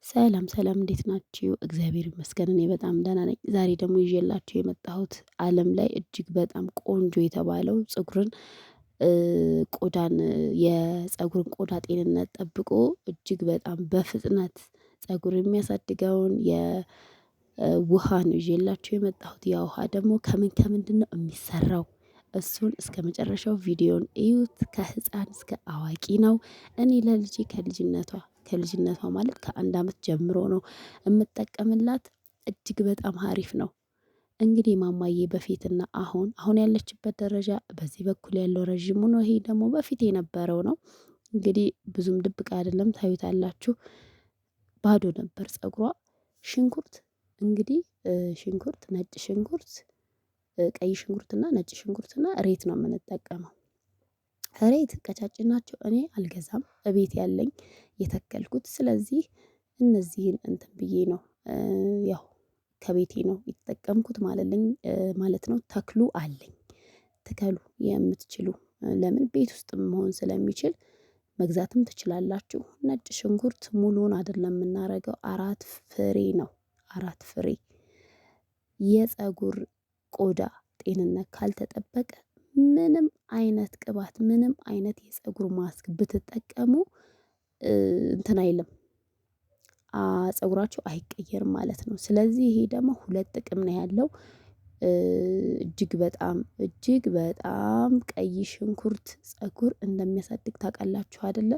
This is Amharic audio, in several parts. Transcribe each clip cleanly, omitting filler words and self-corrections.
ሰላም ሰላም እንዴት ናችሁ? እግዚአብሔር ይመስገን እኔ በጣም ደህና ነኝ። ዛሬ ደግሞ ይዤላችሁ የመጣሁት ዓለም ላይ እጅግ በጣም ቆንጆ የተባለው ፀጉርን ቆዳን የፀጉርን ቆዳ ጤንነት ጠብቆ እጅግ በጣም በፍጥነት ፀጉር የሚያሳድገውን የውሃ ነው ይዤላችሁ የመጣሁት። ያ ውሃ ደግሞ ከምንድነው የሚሰራው? እሱን እስከ መጨረሻው ቪዲዮን እዩት። ከህፃን እስከ አዋቂ ነው። እኔ ለልጄ ከልጅነቷ ማለት ከአንድ አመት ጀምሮ ነው የምጠቀምላት። እጅግ በጣም ሀሪፍ ነው። እንግዲህ ማማዬ በፊትና አሁን ያለችበት ደረጃ በዚህ በኩል ያለው ረዥሙ ነው። ይሄ ደግሞ በፊት የነበረው ነው። እንግዲህ ብዙም ድብቅ አይደለም ታዩታላችሁ። ባዶ ነበር ፀጉሯ። ሽንኩርት እንግዲህ ሽንኩርት፣ ነጭ ሽንኩርት፣ ቀይ ሽንኩርትና ነጭ ሽንኩርትና እሬት ነው የምንጠቀመው። እሬት ቀጫጭን ናቸው። እኔ አልገዛም እቤት ያለኝ የተከልኩት። ስለዚህ እነዚህን እንትን ብዬ ነው ያው ከቤቴ ነው የተጠቀምኩት ማለት ነው። ተክሉ አለኝ። ትከሉ የምትችሉ ለምን ቤት ውስጥ መሆን ስለሚችል መግዛትም ትችላላችሁ። ነጭ ሽንኩርት ሙሉውን አይደለም የምናደርገው፣ 4 ፍሬ ነው። 4 ፍሬ። የፀጉር ቆዳ ጤንነት ካልተጠበቀ ምንም አይነት ቅባት፣ ምንም አይነት የፀጉር ማስክ ብትጠቀሙ እንትን አይልም፣ ፀጉራችሁ አይቀየርም ማለት ነው። ስለዚህ ይሄ ደግሞ 2 ጥቅም ነው ያለው። እጅግ በጣም ቀይ ሽንኩርት ፀጉር እንደሚያሳድግ ታውቃላችሁ አይደለ?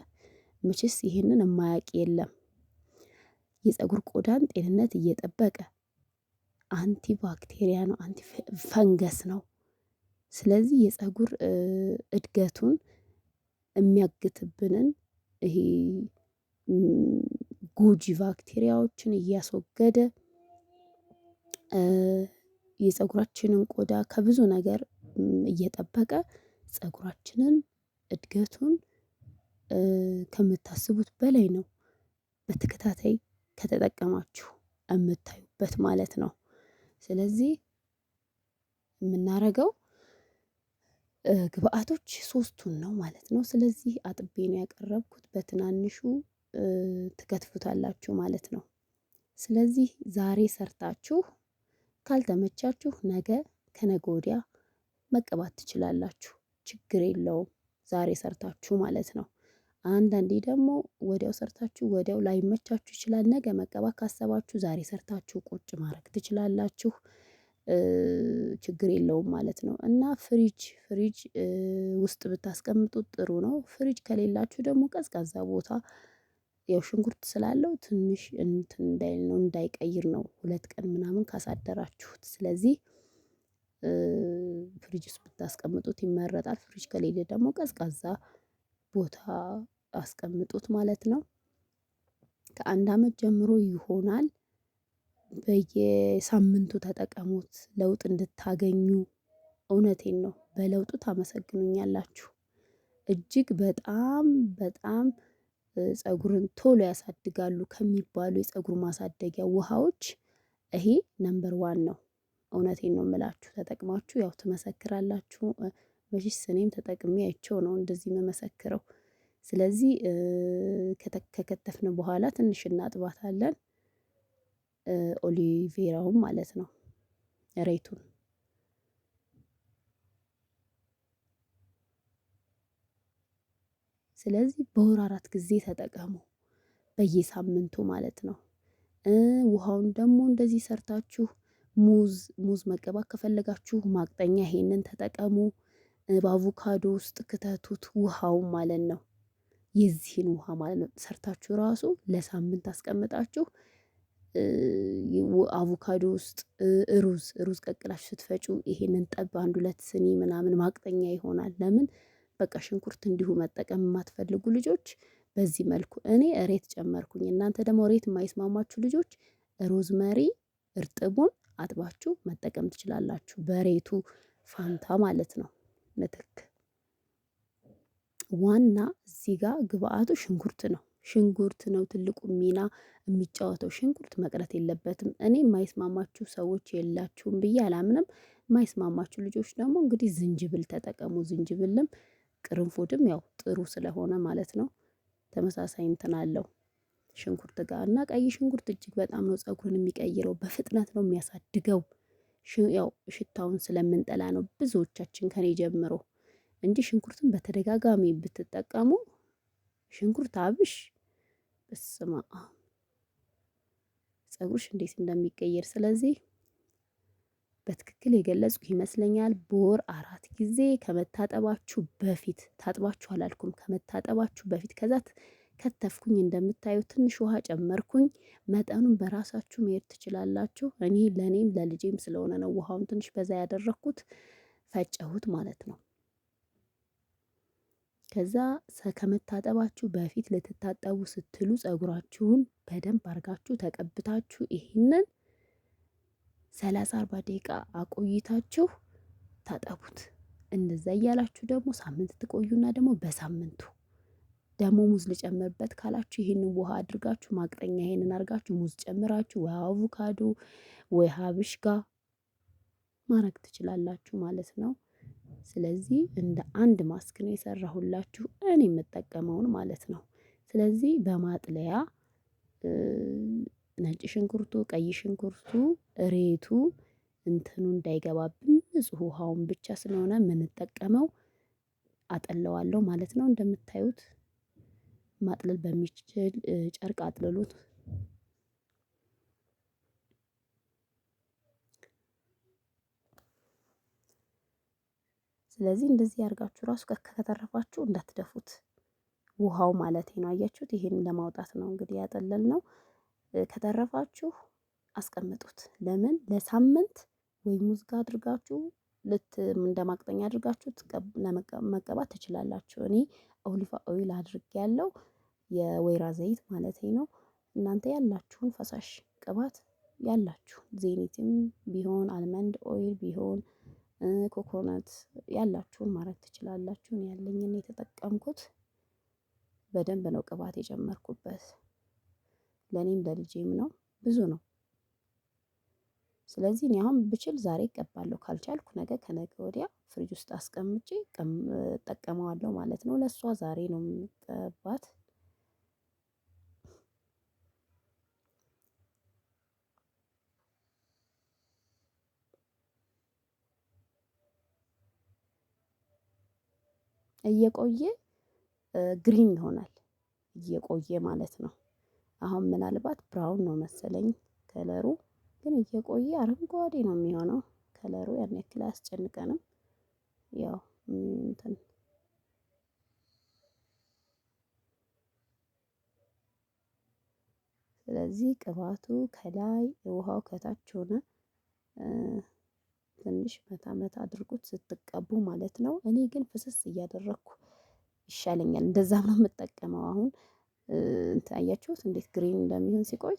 መቼስ ይሄንን የማያውቅ የለም። የፀጉር ቆዳን ጤንነት እየጠበቀ አንቲ ባክቴሪያ ነው፣ አንቲ ፈንገስ ነው። ስለዚህ የፀጉር እድገቱን የሚያግትብንን ይሄ ጎጂ ባክቴሪያዎችን እያስወገደ የፀጉራችንን ቆዳ ከብዙ ነገር እየጠበቀ ፀጉራችንን እድገቱን ከምታስቡት በላይ ነው። በተከታታይ ከተጠቀማችሁ የምታዩበት ማለት ነው። ስለዚህ የምናደርገው ግብአቶች 3ቱን ነው ማለት ነው። ስለዚህ አጥቤ ነው ያቀረብኩት። በትናንሹ ትከትፉታላችሁ ማለት ነው። ስለዚህ ዛሬ ሰርታችሁ ካልተመቻችሁ ነገ ከነገ ወዲያ መቀባት ትችላላችሁ። ችግር የለውም። ዛሬ ሰርታችሁ ማለት ነው። አንዳንዴ ደግሞ ወዲያው ሰርታችሁ ወዲያው ላይመቻችሁ ይችላል። ነገ መቀባት ካሰባችሁ ዛሬ ሰርታችሁ ቁጭ ማድረግ ትችላላችሁ። ችግር የለውም ማለት ነው። እና ፍሪጅ ውስጥ ብታስቀምጡት ጥሩ ነው። ፍሪጅ ከሌላችሁ ደግሞ ቀዝቃዛ ቦታ፣ ያው ሽንኩርት ስላለው ትንሽ እንትን እንዳይል ነው፣ እንዳይቀይር ነው 2 ቀን ምናምን ካሳደራችሁት። ስለዚህ ፍሪጅ ውስጥ ብታስቀምጡት ይመረጣል። ፍሪጅ ከሌለ ደግሞ ቀዝቃዛ ቦታ አስቀምጡት ማለት ነው። ከአንድ አመት ጀምሮ ይሆናል። በየሳምንቱ ተጠቀሙት ለውጥ እንድታገኙ። እውነቴን ነው። በለውጡ ታመሰግኑኛላችሁ። እጅግ በጣም በጣም ፀጉርን ቶሎ ያሳድጋሉ ከሚባሉ የፀጉር ማሳደጊያ ውሃዎች ይሄ ነምበር 1 ነው። እውነቴን ነው የምላችሁ። ተጠቅማችሁ ያው ትመሰክራላችሁ። መቼስ እኔም ተጠቅሜ አይቼው ነው እንደዚህ የምመሰክረው። ስለዚህ ከከተፍን በኋላ ትንሽ እናጥባታለን። ኦሊቬራውን ማለት ነው፣ ሬቱን። ስለዚህ በወር 4 ጊዜ ተጠቀሙ፣ በየሳምንቱ ማለት ነው። ውሃውን ደግሞ እንደዚህ ሰርታችሁ ሙዝ መቀባት ከፈለጋችሁ ማቅጠኛ ይሄንን ተጠቀሙ። በአቮካዶ ውስጥ ክተቱት ውሃውን ማለት ነው። የዚህን ውሃ ማለት ነው ሰርታችሁ ራሱ ለሳምንት አስቀምጣችሁ አቮካዶ ውስጥ ሩዝ ቀቅላችሁ ስትፈጩ ይሄንን ጠብ 1-2 ስኒ ምናምን ማቅጠኛ ይሆናል። ለምን በቃ ሽንኩርት እንዲሁ መጠቀም የማትፈልጉ ልጆች በዚህ መልኩ፣ እኔ እሬት ጨመርኩኝ። እናንተ ደግሞ እሬት የማይስማማችሁ ልጆች ሮዝመሪ እርጥቡን አጥባችሁ መጠቀም ትችላላችሁ፣ በሬቱ ፋንታ ማለት ነው ምትክ። ዋና እዚህ ጋር ግብአቱ ሽንኩርት ነው ትልቁ ሚና የሚጫወተው። ሽንኩርት መቅረት የለበትም። እኔ የማይስማማችሁ ሰዎች የላችሁም ብዬ አላምንም። የማይስማማችሁ ልጆች ደግሞ እንግዲህ ዝንጅብል ተጠቀሙ። ዝንጅብልም ቅርንፉድም ያው ጥሩ ስለሆነ ማለት ነው። ተመሳሳይ እንትን አለው። ሽንኩርት ጋር እና ቀይ ሽንኩርት እጅግ በጣም ነው ፀጉርን የሚቀይረው፣ በፍጥነት ነው የሚያሳድገው። ያው ሽታውን ስለምንጠላ ነው ብዙዎቻችን ከኔ ጀምሮ እንጂ ሽንኩርትን በተደጋጋሚ ብትጠቀሙ ሽንኩርት አብሽ በስመ አብ ፀጉርሽ እንዴት እንደሚቀየር። ስለዚህ በትክክል የገለጽኩ ይመስለኛል። በወር 4 ጊዜ ከመታጠባችሁ በፊት ታጥባችሁ አላልኩም፣ ከመታጠባችሁ በፊት ከዛ ከተፍኩኝ። እንደምታዩት ትንሽ ውሃ ጨመርኩኝ። መጠኑን በራሳችሁ መሄድ ትችላላችሁ። እኔ ለኔም ለልጄም ስለሆነ ነው ውሃውን ትንሽ በዛ ያደረኩት፣ ፈጨሁት ማለት ነው። ከዛ ከመታጠባችሁ በፊት ልትታጠቡ ስትሉ ፀጉራችሁን በደንብ አርጋችሁ ተቀብታችሁ ይሄንን 30-40 ደቂቃ አቆይታችሁ ታጠቡት። እንደዛ እያላችሁ ደግሞ ሳምንት ትቆዩና ደግሞ በሳምንቱ ደግሞ ሙዝ ልጨምርበት ካላችሁ ይሄንን ውሃ አድርጋችሁ ማቅጠኛ ይሄንን አርጋችሁ ሙዝ ጨምራችሁ ወይ አቮካዶ ወይ ሀብሽ ጋር ማረግ ትችላላችሁ ማለት ነው። ስለዚህ እንደ አንድ ማስክ ነው የሰራሁላችሁ እኔ የምጠቀመውን ማለት ነው። ስለዚህ በማጥለያ ነጭ ሽንኩርቱ፣ ቀይ ሽንኩርቱ፣ እሬቱ እንትኑ እንዳይገባብን ንጹህ ውሃውን ብቻ ስለሆነ የምንጠቀመው አጠለዋለሁ ማለት ነው። እንደምታዩት ማጥለል በሚችል ጨርቅ አጥልሉት። ስለዚህ እንደዚህ ያርጋችሁ ራሱ ከተረፋችሁ እንዳትደፉት፣ ውሃው ማለት ነው። አያችሁት? ይሄን ለማውጣት ነው እንግዲህ ያጠለልነው። ከተረፋችሁ አስቀምጡት። ለምን ለሳምንት ወይ ሙዝ ጋር አድርጋችሁ እንደ ማቅጠኛ አድርጋችሁ መቀባት ትችላላችሁ። እኔ ኦሊቫ ኦይል አድርጌያለሁ፣ የወይራ ዘይት ማለት ነው። እናንተ ያላችሁን ፈሳሽ ቅባት ያላችሁ ዜኒትም ቢሆን አልመንድ ኦይል ቢሆን ኮኮናት ያላችሁን ማድረግ ትችላላችሁ። እኔ ያለኝን የተጠቀምኩት በደንብ ነው ቅባት የጨመርኩበት። ለኔም ለልጄም ነው፣ ብዙ ነው። ስለዚህ እኔ አሁን ብችል ዛሬ እቀባለሁ፣ ካልቻልኩ ነገ ከነገ ወዲያ ፍሪጅ ውስጥ አስቀምጬ እጠቀመዋለሁ ማለት ነው። ለሷ ዛሬ ነው የምቀባት። እየቆየ ግሪን ይሆናል፣ እየቆየ ማለት ነው። አሁን ምናልባት ብራውን ነው መሰለኝ ከለሩ፣ ግን እየቆየ አረንጓዴ ነው የሚሆነው። ከለሩ ያን ያክል አያስጨንቀንም። ያው እንትን ስለዚህ ቅባቱ ከላይ ውሃው ከታች ሆነ። ትንሽ መታ መታ አድርጉት ስትቀቡ ማለት ነው። እኔ ግን ፍስስ እያደረኩ ይሻለኛል፣ እንደዛ ነው የምጠቀመው። አሁን አያችሁት እንዴት ግሪን እንደሚሆን ሲቆይ።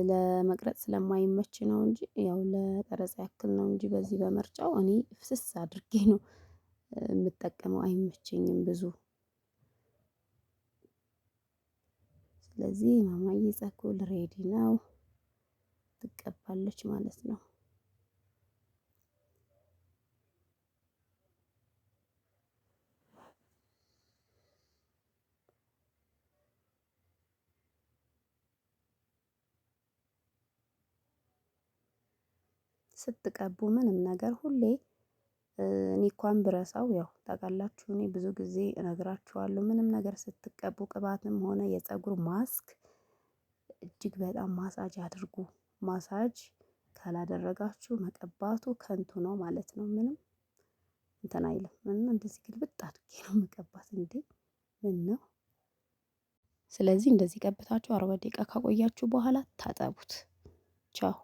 ለመቅረጽ ስለማይመች ነው እንጂ ያው ለቀረጻ ያክል ነው እንጂ በዚህ በመርጫው እኔ ፍስስ አድርጌ ነው የምጠቀመው፣ አይመቸኝም ብዙ። ስለዚህ ማማዬ ፀጉር ሬዲ ነው፣ ትቀባለች ማለት ነው። ስትቀቡ ምንም ነገር ሁሌ እኔ እንኳን ብረሳው ያው ታውቃላችሁ፣ እኔ ብዙ ጊዜ እነግራችኋለሁ። ምንም ነገር ስትቀቡ ቅባትም ሆነ የፀጉር ማስክ እጅግ በጣም ማሳጅ አድርጉ። ማሳጅ ካላደረጋችሁ መቀባቱ ከንቱ ነው ማለት ነው። ምንም እንትን አይልም። እና እንደዚህ ግልብጥ አድርጌ ነው መቀባት እንዴ! ምን ነው። ስለዚህ እንደዚህ ቀብታችሁ 40 ደቂቃ ካቆያችሁ በኋላ ታጠቡት። ቻው